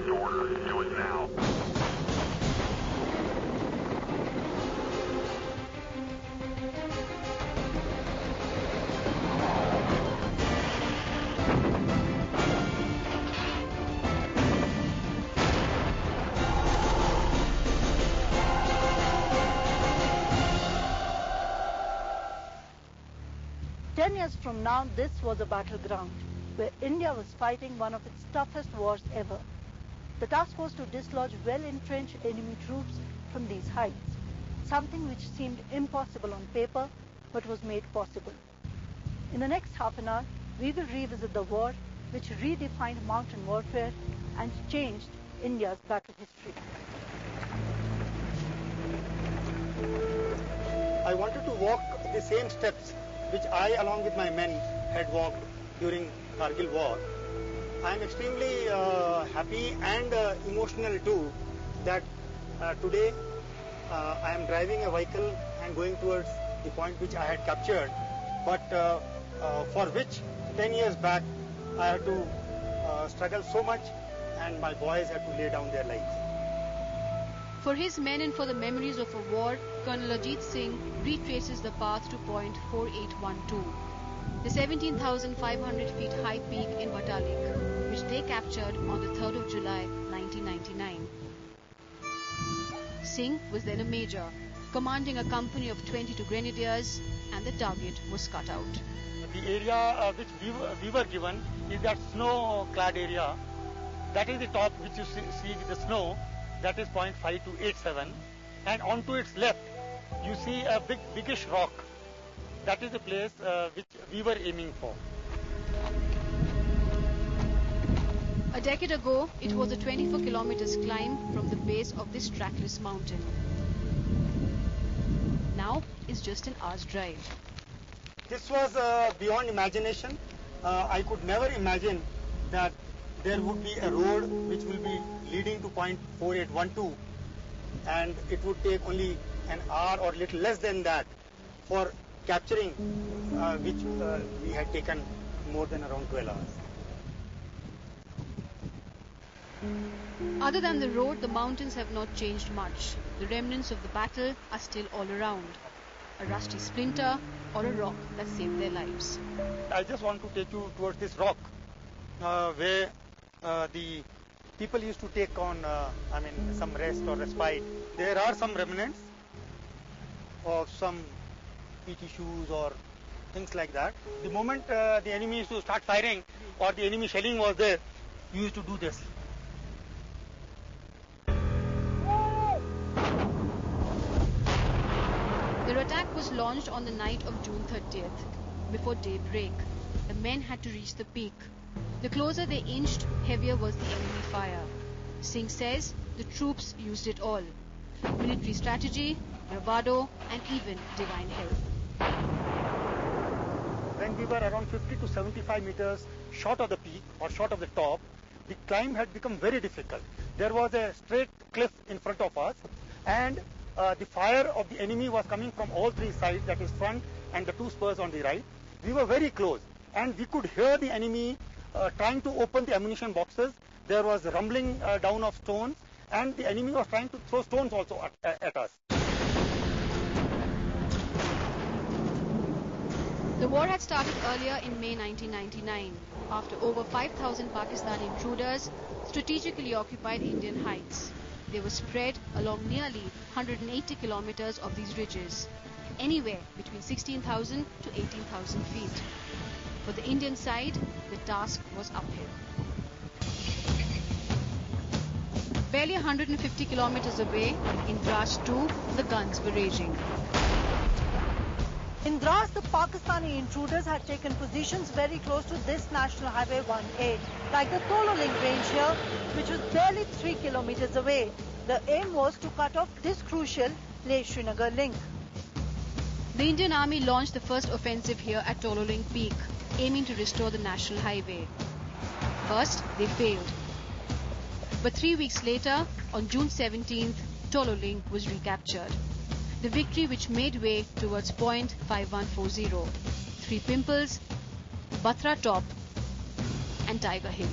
Direct order. Do it now. Years from now, this was a battleground where India was fighting one of its toughest wars ever. The task was to dislodge well-entrenched enemy troops from these heights, something which seemed impossible on paper but was made possible. In the next half an hour, we will revisit the war which redefined mountain warfare and changed India's battle history. I wanted to walk the same steps which I, along with my men, had walked during Kargil war. I am extremely happy and emotional too that today I am driving a vehicle and going towards the point which I had captured, but for which 10 years back I had to struggle so much and my boys had to lay down their lives. For his men and for the memories of a war, Colonel Ajit Singh retraces the path to point 4812, the 17,500 feet high peak in Batalik, which they captured on the 3rd of July 1999. Singh was then a major, commanding a company of 22 grenadiers, and the target was cut out. The area which we were given is that snow-clad area. That is the top which you see with the snow. That is 0.5287, and onto its left you see a biggish rock. That is the place which we were aiming for. A decade ago, it was a 24 kilometers climb from the base of this trackless mountain. Now it's just an hour's drive. This was beyond imagination. I could never imagine that there would be a road which will be leading to point 4812, and it would take only an hour or little less than that for capturing which we had taken more than around 12 hours. Other than the road, the mountains have not changed much. The remnants of the battle are still all around. A rusty splinter or a rock that saved their lives. I just want to take you towards this rock where the people used to take on some rest or respite. There are some remnants of some PT shoes or things like that. The moment the enemy used to start firing or the enemy shelling was there, you used to do this. Their attack was launched on the night of June 30th. Before daybreak, the men had to reach the peak. The closer they inched, heavier was the enemy fire. Singh says the troops used it all: military strategy, bravado, and even divine help. When we were around 50 to 75 meters short of the peak or short of the top, the climb had become very difficult. There was a straight cliff in front of us, and the fire of the enemy was coming from all three sides, that is front and the two spurs on the right. We were very close, and we could hear the enemy trying to open the ammunition boxes. There was rumbling down of stones, and the enemy was trying to throw stones also at us. The war had started earlier in May 1999, after over 5,000 Pakistani intruders strategically occupied Indian heights. They were spread along nearly 180 kilometers of these ridges, anywhere between 16,000 to 18,000 feet. For the Indian side, the task was uphill. Barely 150 kilometers away, in Drash 2, the guns were raging. In Dras, the Pakistani intruders had taken positions very close to this National Highway 18, like the Tolo Link range here, which was barely 3 kilometers away. The aim was to cut off this crucial Leh-Srinagar link. The Indian Army launched the first offensive here at Tolo Link Peak, aiming to restore the National Highway. First, they failed. But 3 weeks later, on June 17th, Tolo Link was recaptured. The victory which made way towards point 5140, Three Pimples, Batra Top and Tiger Hill.